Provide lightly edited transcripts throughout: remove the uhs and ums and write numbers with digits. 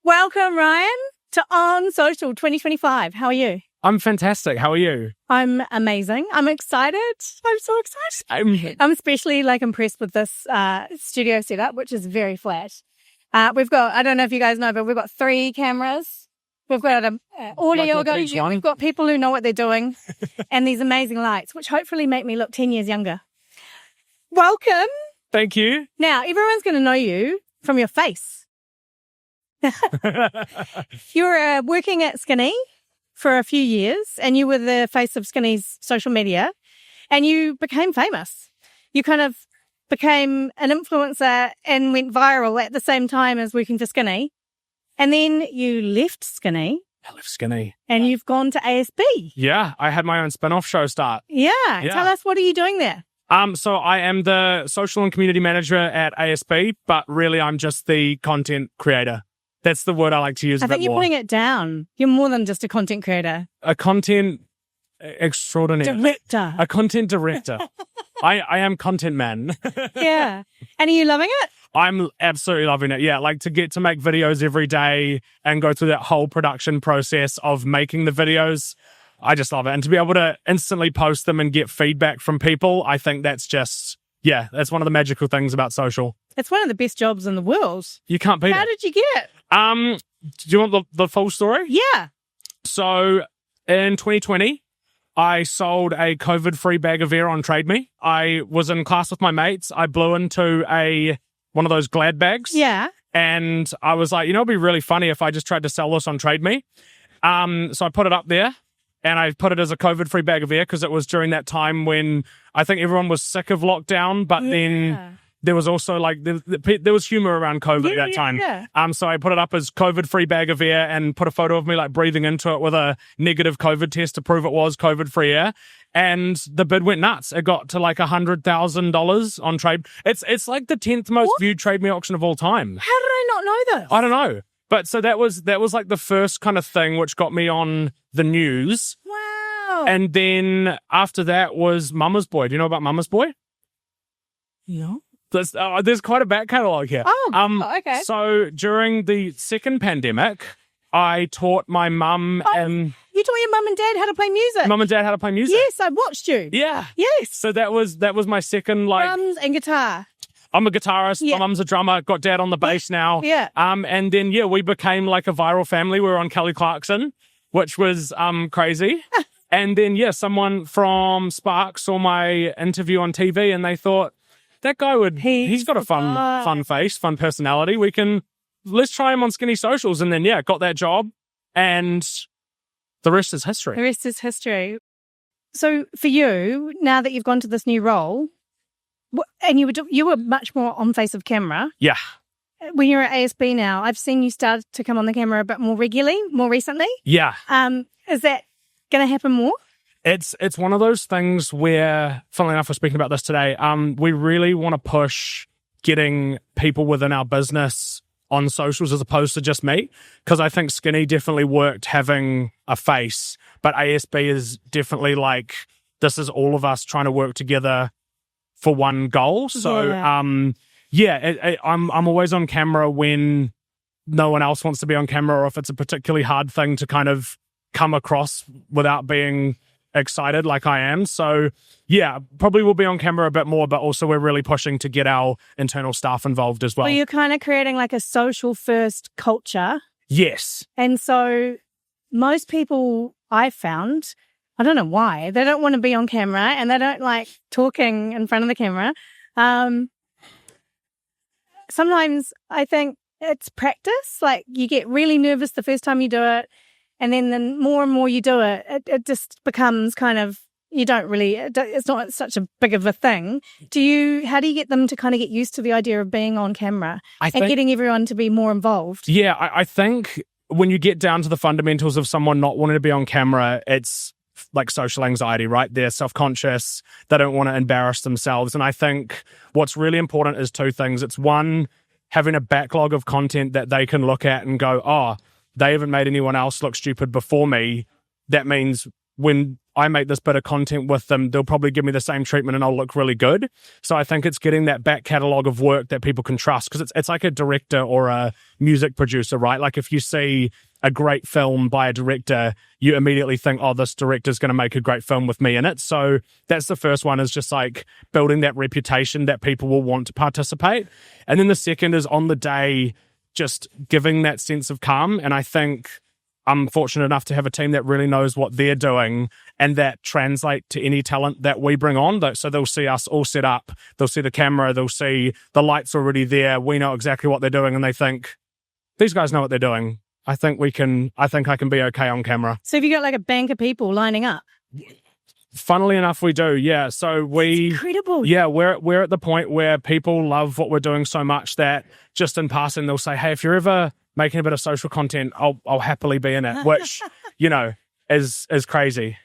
Welcome, Ryan, to OnSocial 2025. How are you? I'm fantastic. How are you? I'm amazing. I'm excited. I'm so excited. I'm especially impressed with this studio setup, which is very flat. We've got, I don't know if you guys know, but we've got 3 cameras. We've got audio going. We've got people who know what they're doing and these amazing lights, which hopefully make me look 10 years younger. Welcome. Thank you. Now, everyone's going to know you from your face. You were working at Skinny for a few years and you were the face of Skinny's social media and you became famous. You kind of became an influencer and went viral at the same time as working for Skinny. And then you left Skinny. I left Skinny. And you've gone to ASB. Yeah, I had my own spin-off show start. Yeah. Tell us, what are you doing there? So I am the social and community manager at ASB, but really I'm just the content creator. That's the word I like to use a bit more. I think you're putting it down. You're more than just a content creator. A content extraordinaire. Director. A content director. I am content man. Yeah. And are you loving it? I'm absolutely loving it. Yeah, to get to make videos every day and go through that whole production process of making the videos. I just love it. And to be able to instantly post them and get feedback from people, I think that's just, that's one of the magical things about social. It's one of the best jobs in the world. You can't beat it. How did you get it? Do you want the full story? Yeah. So in 2020, I sold a COVID-free bag of air on Trade Me. I was in class with my mates. I blew into one of those Glad bags. Yeah. And I was like, it'd be really funny if I just tried to sell this on Trade Me. So I put it up there and I put it as a COVID-free bag of air because it was during that time when I think everyone was sick of lockdown, but then there was also there was humor around COVID at that time. Yeah. So I put it up as COVID-free bag of air and put a photo of me breathing into it with a negative COVID test to prove it was COVID-free air. And the bid went nuts. It got to $100,000 on Trade. It's the 10th most viewed Trade Me auction of all time. How did I not know this? I don't know. But so that was the first kind of thing which got me on the news. Wow. And then after that was Mama's Boy. Do you know about Mama's Boy? No. There's quite a back catalogue here. Oh, okay. So during the second pandemic, I taught my mum and... You taught your mum and dad how to play music? Mum and dad how to play music. Yes, I watched you. Yeah. Yes. So that was my second, drums and guitar. I'm a guitarist. Yeah. My mum's a drummer. Got dad on the bass now. Yeah. And then, we became a viral family. We were on Kelly Clarkson, which was crazy. And then, someone from Spark saw my interview on TV and they thought, that guy he's got a fun face, fun personality. Let's try him on Skinny Socials. And then, got that job. And the rest is history. The rest is history. So for you, now that you've gone to this new role, and you were much more on face of camera. Yeah. When you're at ASB now, I've seen you start to come on the camera a bit more regularly, more recently. Yeah. Is that going to happen more? It's one of those things where, funnily enough, we're speaking about this today. We really want to push getting people within our business on socials as opposed to just me, because I think Skinny definitely worked having a face, but ASB is definitely this is all of us trying to work together for one goal. So, I'm always on camera when no one else wants to be on camera, or if it's a particularly hard thing to kind of come across without being excited like I am. So, probably will be on camera a bit more, but also we're really pushing to get our internal staff involved as well. Well, you're kind of creating a social first culture. Yes. And so most people I found, I don't know why, they don't want to be on camera and they don't like talking in front of the camera. Sometimes I think it's practice. You get really nervous the first time you do it. And then the more and more you do it, it just becomes kind of, it's not such a big of a thing. How do you get them to kind of get used to the idea of being on camera and getting everyone to be more involved? Yeah, I think when you get down to the fundamentals of someone not wanting to be on camera, it's social anxiety, right? They're self-conscious. They don't want to embarrass themselves. And I think what's really important is 2 things. It's one, having a backlog of content that they can look at and go, they haven't made anyone else look stupid before me. That means when I make this bit of content with them, they'll probably give me the same treatment and I'll look really good. So I think it's getting that back catalogue of work that people can trust, because it's like a director or a music producer, right? Like if you see a great film by a director, you immediately think, oh, this director's going to make a great film with me in it. So that's the first one, is just like building that reputation that people will want to participate. And then the second is on the day, just giving that sense of calm. And I think I'm fortunate enough to have a team that really knows what they're doing and that translate to any talent that we bring on. So they'll see us all set up, they'll see the camera, they'll see the lights already there, we know exactly what they're doing, and they think, these guys know what they're doing. I think I can be okay on camera. So have you got like a bank of people lining up? Funnily enough, we do, yeah. So That's incredible. Yeah, we're at the point where people love what we're doing so much that just in passing, they'll say, hey, if you're ever making a bit of social content, I'll happily be in it, which, is crazy.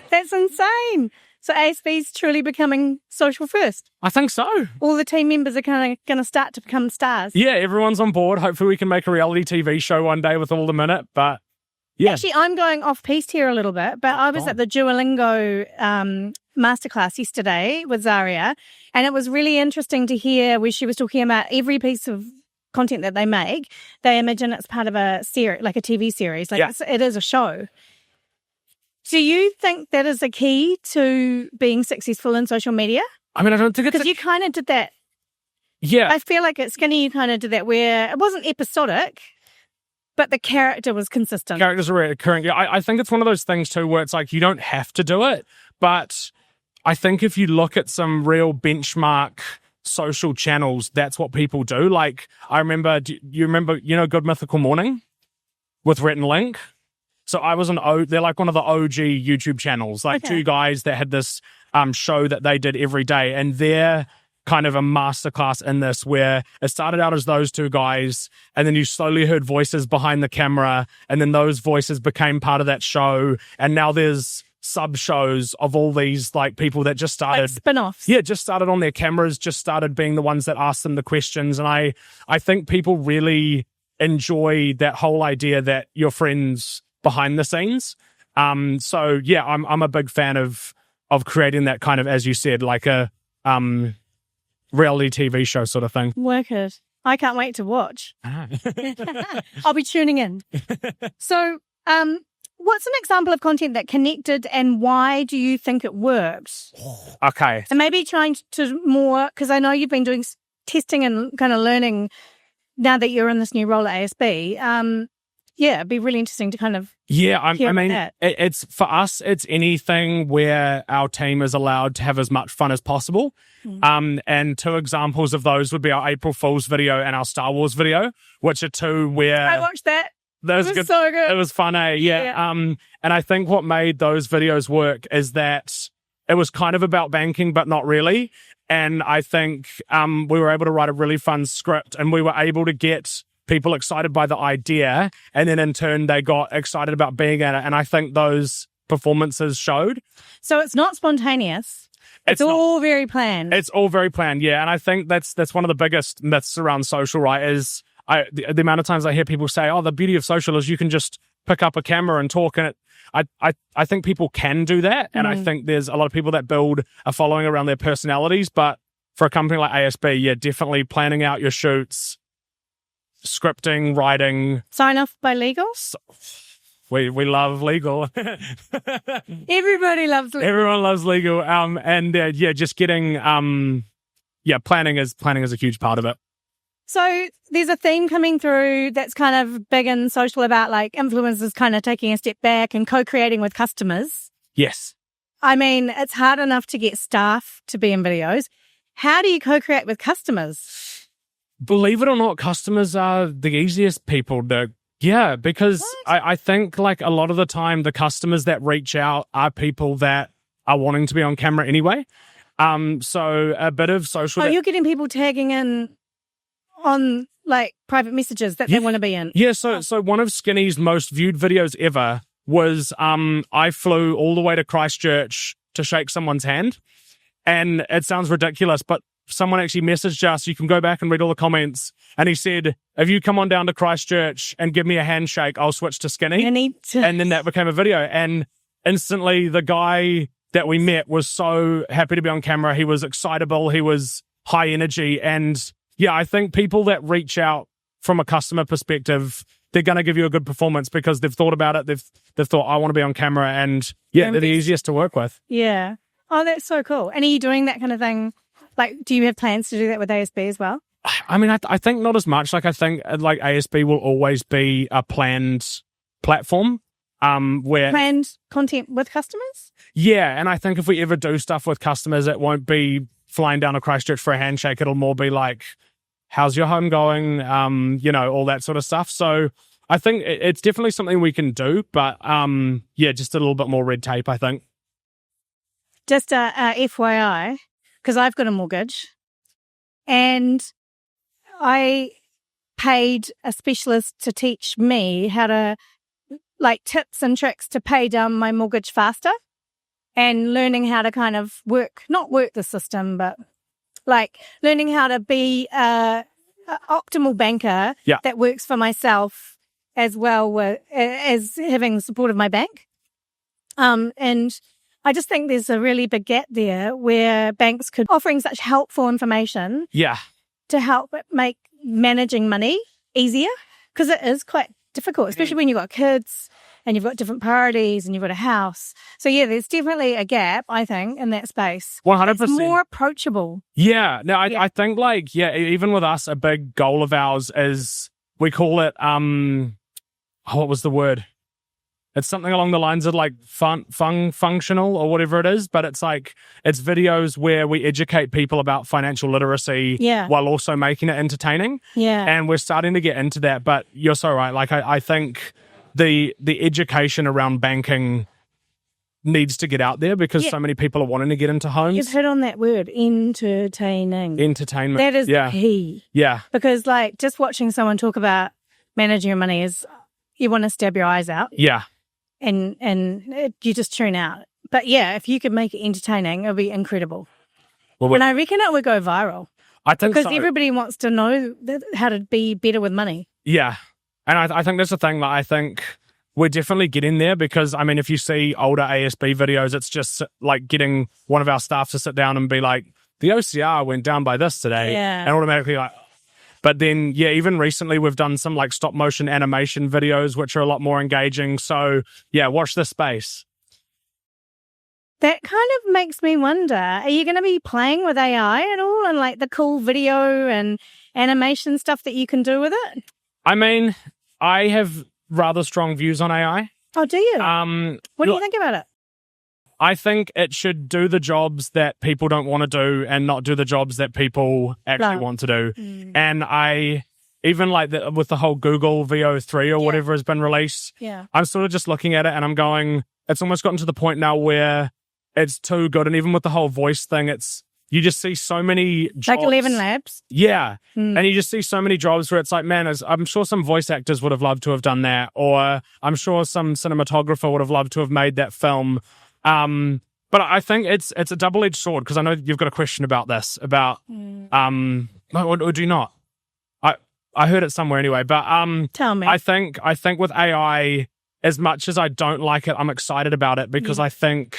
That's insane. So ASB's truly becoming social first. I think so. All the team members are kind of going to start to become stars. Yeah, everyone's on board. Hopefully we can make a reality TV show one day with all the minute, but yeah. Actually, I'm going off-piste here a little bit, but I was at the Duolingo masterclass yesterday with Zania, and it was really interesting to hear where she was talking about every piece of content that they make. They imagine it's part of a series, like a TV series. It is a show. Do you think that is a key to being successful in social media? I mean, I don't think it's... Because you kind of did that. Yeah. I feel like at Skinny you kind of did that where it wasn't episodic, but the character was consistent. Characters are recurring. Yeah, I think it's one of those things too where it's like you don't have to do it, but I think if you look at some real benchmark social channels, that's what people do. Like, I remember, you remember, Good Mythical Morning with Rhett and Link? So I was they're like one of the OG YouTube channels, like two guys that had this show that they did every day, and they're kind of a masterclass in this, where it started out as those two guys, and then you slowly heard voices behind the camera, and then those voices became part of that show, and now there's sub-shows of all these like people that just started... Like spin-offs. Yeah, just started on their cameras, just started being the ones that asked them the questions, and I think people really enjoy that whole idea that your friends behind the scenes. So yeah, I'm a big fan of creating that kind of, as you said, like a reality TV show sort of thing. Work it. I can't wait to watch. I'll be tuning in. So, what's an example of content that connected, and why do you think it works? Okay. And maybe trying to more, because I know you've been doing testing and kind of learning now that you're in this new role at ASB. Yeah, it'd be really interesting to kind of it's for us, it's anything where our team is allowed to have as much fun as possible. And two examples of those would be our April Fool's video and our Star Wars video, which are two where... I watched that. That was good. So good. It was fun, eh? Yeah. And I think what made those videos work is that it was kind of about banking, but not really. And I think we were able to write a really fun script, and we were able to get people excited by the idea, and then in turn they got excited about being in it. And I think those performances showed. So it's not spontaneous. It's all very planned. It's all very planned, yeah. And I think that's one of the biggest myths around social, right? Is the amount of times I hear people say, "Oh, the beauty of social is you can just pick up a camera and talk." And I think people can do that, and I think there's a lot of people that build a following around their personalities. But for a company like ASB, yeah, definitely planning out your shoots, scripting, writing. Sign off by legal? We love legal. Everybody loves legal. Everyone loves legal. And just getting, planning is a huge part of it. So there's a theme coming through that's kind of big and social about like influencers kind of taking a step back and co-creating with customers. Yes. I mean, it's hard enough to get staff to be in videos. How do you co-create with customers? Believe it or not, customers are the easiest people to... Yeah, because I think like a lot of the time the customers that reach out are people that are wanting to be on camera anyway. So a bit of social... Oh, you're getting people tagging in on like private messages that they want to be in. Yeah, so one of Skinny's most viewed videos ever was I flew all the way to Christchurch to shake someone's hand. And it sounds ridiculous, but someone actually messaged us. You can go back and read all the comments. And he said, if you come on down to Christchurch and give me a handshake, I'll switch to Skinny. And then that became a video. And instantly the guy that we met was so happy to be on camera. He was excitable. He was high energy. And yeah, I think people that reach out from a customer perspective, they're going to give you a good performance because they've thought about it. They've thought, I want to be on camera. And yeah, they're the easiest to work with. Yeah. Oh, that's so cool. And are you doing that kind of thing? Like, do you have plans to do that with ASB as well? I mean, I think not as much. Like, I think like ASB will always be a planned platform. Where planned content with customers? Yeah, and I think if we ever do stuff with customers, it won't be flying down to Christchurch for a handshake. It'll more be like, how's your home going? All that sort of stuff. So I think it's definitely something we can do, but just a little bit more red tape, I think. Just a FYI, because I've got a mortgage and I paid a specialist to teach me how to, like, tips and tricks to pay down my mortgage faster and learning how to kind of not work the system, but like learning how to be a optimal banker that works for myself as well as having the support of my bank. And I just think there's a really big gap there where banks could offering such helpful information to help make managing money easier, because it is quite difficult, especially when you've got kids and you've got different priorities and you've got a house. So yeah, there's definitely a gap, I think, in that space. 100%. It's more approachable. Yeah. No, I think even with us, a big goal of ours is, we call it, what was the word? It's something along the lines of like functional or whatever it is, but it's videos where we educate people about financial literacy while also making it entertaining. Yeah. And we're starting to get into that, but you're so right. Like I think the education around banking needs to get out there because so many people are wanting to get into homes. You've hit on that word, entertaining. Entertainment. That is key. Yeah. Because like just watching someone talk about managing your money is, you want to stab your eyes out. Yeah. And you just tune out. But yeah, if you could make it entertaining, it would be incredible. Well, and I reckon it would go viral. I think because everybody wants to know how to be better with money. Yeah. And I think that's the thing that I think we're definitely getting there, because, I mean, if you see older ASB videos, it's just like getting one of our staff to sit down and be like, the OCR went down by this today. Yeah. And automatically like, but then, even recently we've done some like stop motion animation videos, which are a lot more engaging. So watch this space. That kind of makes me wonder, are you going to be playing with AI at all and like the cool video and animation stuff that you can do with it? I mean, I have rather strong views on AI. Oh, do you? What do you think about it? I think it should do the jobs that people don't want to do and not do the jobs that people actually want to do. And I, even like with the whole Google VO3 or whatever has been released, I'm sort of just looking at it and I'm going, it's almost gotten to the point now where it's too good. And even with the whole voice thing, you just see so many jobs. Like 11 Labs? Yeah. And you just see so many jobs where it's like, man, I'm sure some voice actors would have loved to have done that. Or I'm sure some cinematographer would have loved to have made that film. But I think it's a double-edged sword, because I know you've got a question about this, about, or do you not? I heard it somewhere anyway, but, tell me. I think with AI, as much as I don't like it, I'm excited about it, because I think,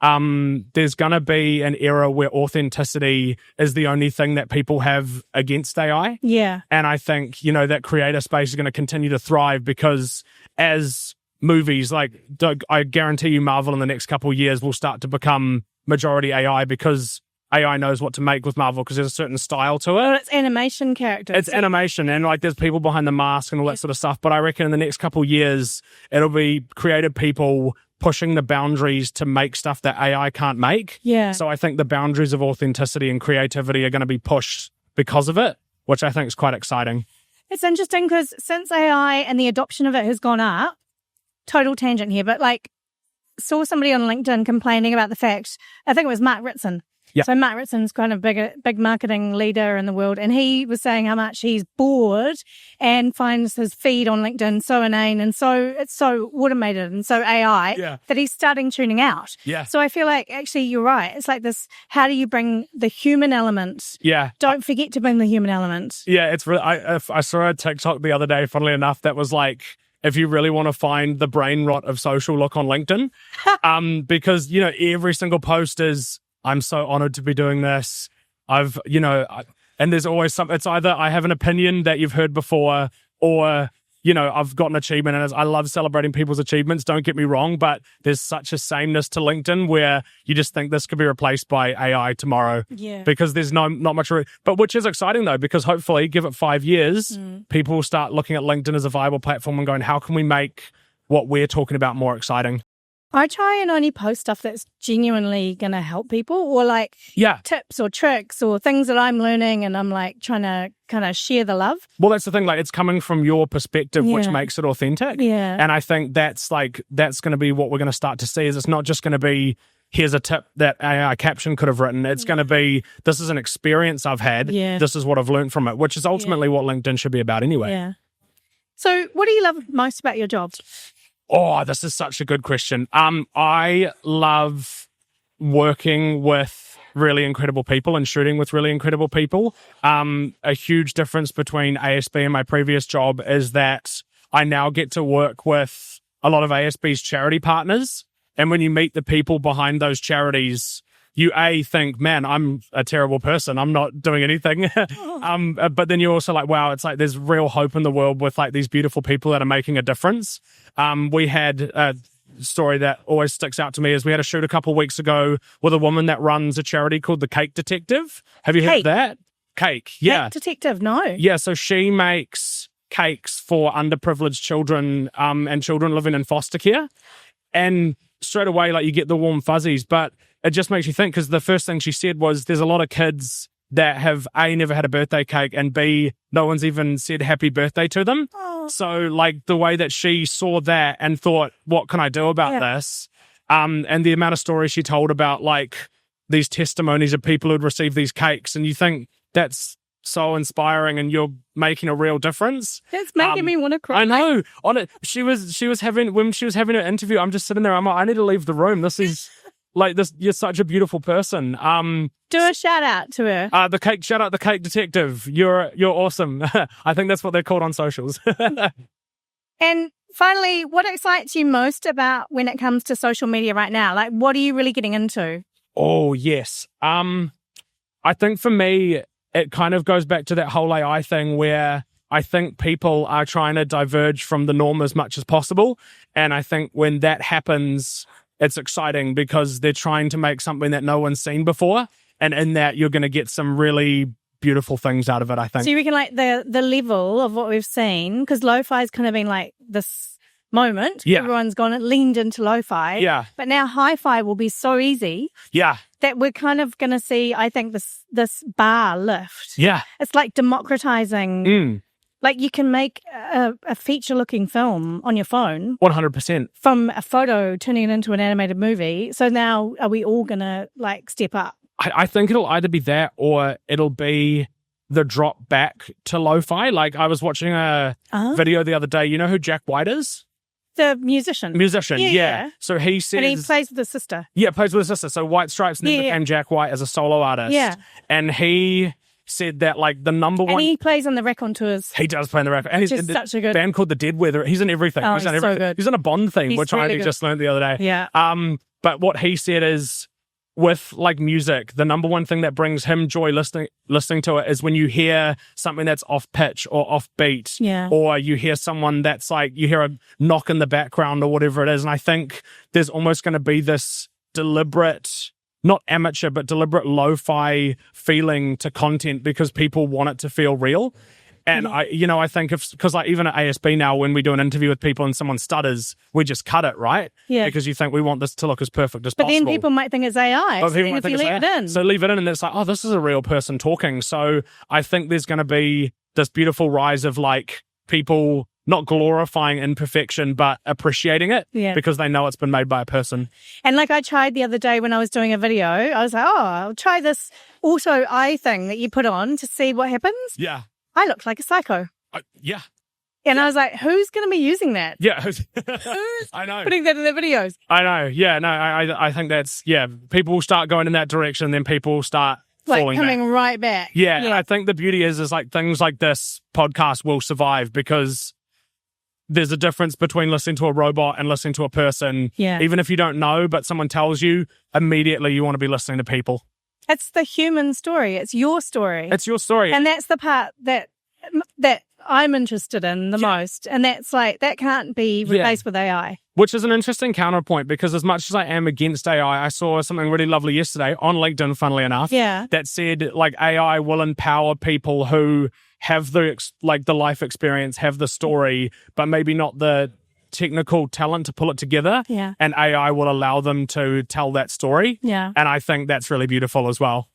there's going to be an era where authenticity is the only thing that people have against AI. Yeah. And I think, that creator space is going to continue to thrive, because as movies, like, I guarantee you Marvel in the next couple of years will start to become majority AI, because AI knows what to make with Marvel, because there's a certain style to it. Well, it's animation characters. It's animation, and like there's people behind the mask and all that sort of stuff. But I reckon in the next couple of years, it'll be creative people pushing the boundaries to make stuff that AI can't make. Yeah. So I think the boundaries of authenticity and creativity are going to be pushed because of it, which I think is quite exciting. It's interesting because since AI and the adoption of it has gone up, total tangent here, but like saw somebody on LinkedIn complaining about the fact, I think it was Mark Ritson. Yeah. So Mark Ritson's kind of big marketing leader in the world, and he was saying how much he's bored and finds his feed on LinkedIn so inane and it's so automated and so AI that he's starting tuning out. Yeah. So I feel like actually you're right. It's like this, how do you bring the human element? Yeah. Don't forget to bring the human element. Yeah, it's really, I saw a TikTok the other day, funnily enough, that was like, if you really want to find the brain rot of social, look on LinkedIn. Because, every single post is, I'm so honored to be doing this. And there's always it's either I have an opinion that you've heard before, or I've got an achievement, and I love celebrating people's achievements, don't get me wrong, but there's such a sameness to LinkedIn where you just think this could be replaced by AI tomorrow. Yeah. Because there's not much, but which is exciting though, because hopefully give it 5 years, people will start looking at LinkedIn as a viable platform and going, how can we make what we're talking about more exciting? I try and only post stuff that's genuinely going to help people, or tips or tricks or things that I'm learning, and I'm like trying to kind of share the love. Well, that's the thing. Like, it's coming from your perspective, which makes it authentic. Yeah. And I think that's going to be what we're going to start to see. Is it's not just going to be, here's a tip that AI caption could have written. It's going to be, this is an experience I've had. Yeah. This is what I've learned from it, which is ultimately what LinkedIn should be about anyway. Yeah. So, what do you love most about your job? Oh, this is such a good question. I love working with really incredible people and shooting with really incredible people. A huge difference between ASB and my previous job is that I now get to work with a lot of ASB's charity partners. And when you meet the people behind those charities, you think, man, I'm a terrible person. I'm not doing anything. But then you're also like, wow, it's like there's real hope in the world with like these beautiful people that are making a difference. We had a story that always sticks out to me is we had a shoot a couple of weeks ago with a woman that runs a charity called the Cake Detective. Have you heard of that? Cake, yeah. Cake Detective, no. Yeah, so she makes cakes for underprivileged children and children living in foster care. And straight away, like, you get the warm fuzzies, but it just makes you think, because the first thing she said was there's a lot of kids that have A, never had a birthday cake, and B, no one's even said happy birthday to them. Oh. So like the way that she saw that and thought, what can I do about this? And the amount of stories she told about like these testimonies of people who'd received these cakes, and you think that's so inspiring and you're making a real difference. That's making me want to cry. I know. On it, when she was having her interview, I'm just sitting there, I'm like, I need to leave the room. This is like this. You're such a beautiful person. Do a shout out to her. Shout out the Cake Detective. You're awesome. I think that's what they're called on socials. And finally, what excites you most about when it comes to social media right now? Like, what are you really getting into? Oh, yes. I think for me, it kind of goes back to that whole AI thing where I think people are trying to diverge from the norm as much as possible. And I think when that happens, it's exciting because they're trying to make something that no one's seen before. And in that, you're going to get some really beautiful things out of it, I think. So you reckon like the level of what we've seen, because lo-fi's kind of been like this moment. Yeah. Everyone's leaned into lo-fi. Yeah. But now hi-fi will be so easy. Yeah. That we're kind of going to see, I think, this bar lift. Yeah. It's like democratizing. Like you can make a feature-looking film on your phone. 100%. From a photo turning it into an animated movie. So now are we all going to like step up? I think it'll either be that or it'll be the drop back to lo-fi. Like I was watching a video the other day. You know who Jack White is? The musician. Yeah. So he says... And he plays with his sister. Yeah, plays with his sister. So White Stripes then became Jack White as a solo artist. Yeah. And he said that like the number one... And he plays on the Raconteurs. He does play on the Raconteurs. And he's in such a good band called The Dead Weather. He's in everything. Oh, he's so good. He's in a Bond theme, which really I just learned the other day. Yeah. But what he said is, with like music, the number one thing that brings him joy listening to it is when you hear something that's off pitch or off beat, or you hear someone that's like, you hear a knock in the background or whatever it is. And I think there's almost going to be this deliberate, not amateur, but deliberate lo-fi feeling to content because people want it to feel real. And I think because like even at ASB now, when we do an interview with people and someone stutters, we just cut it, right? Yeah. Because you think we want this to look as perfect as possible. But then people might think it's AI. So if you leave it in. So leave it in and it's like, oh, this is a real person talking. So I think there's going to be this beautiful rise of like people not glorifying imperfection, but appreciating it because they know it's been made by a person. And like I tried the other day when I was doing a video, I was like, oh, I'll try this auto eye thing that you put on to see what happens. Yeah. I looked like a psycho. Yeah. And I was like, who's going to be using that? Yeah. Who's I know. putting that in their videos? I know. Yeah. No, I think that's, people will start going in that direction, then people will start falling coming back. right back. Yeah. And I think the beauty is like things like this podcast will survive because there's a difference between listening to a robot and listening to a person. Yeah. Even if you don't know, but someone tells you, immediately you want to be listening to people. It's the human story. It's your story. It's your story. And that's the part that I'm interested in the most. And that's like, that can't be replaced with AI. Which is an interesting counterpoint, because as much as I am against AI, I saw something really lovely yesterday on LinkedIn, funnily enough, that said, like, AI will empower people who have the life experience, have the story, but maybe not the technical talent to pull it together. Yeah. And AI will allow them to tell that story. Yeah. And I think that's really beautiful as well.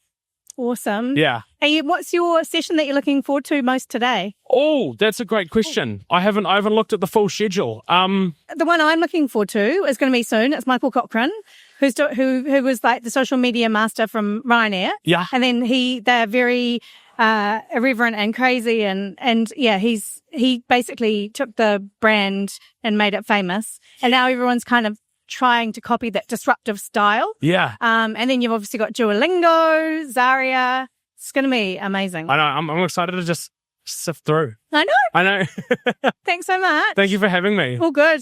Awesome. Yeah. And what's your session that you're looking forward to most today? Oh, that's a great question. I haven't looked at the full schedule. The one I'm looking forward to is going to be soon. It's Michael Cochran, who was like the social media master from Ryanair. Yeah. And then they're very irreverent and crazy, and he basically took the brand and made it famous, and now everyone's kind of trying to copy that disruptive style. Yeah. And then you've obviously got Duolingo, Zania. It's going to be amazing. I know. I'm excited to just sift through. I know. Thanks Thanks so much. Thank you for having me. All good.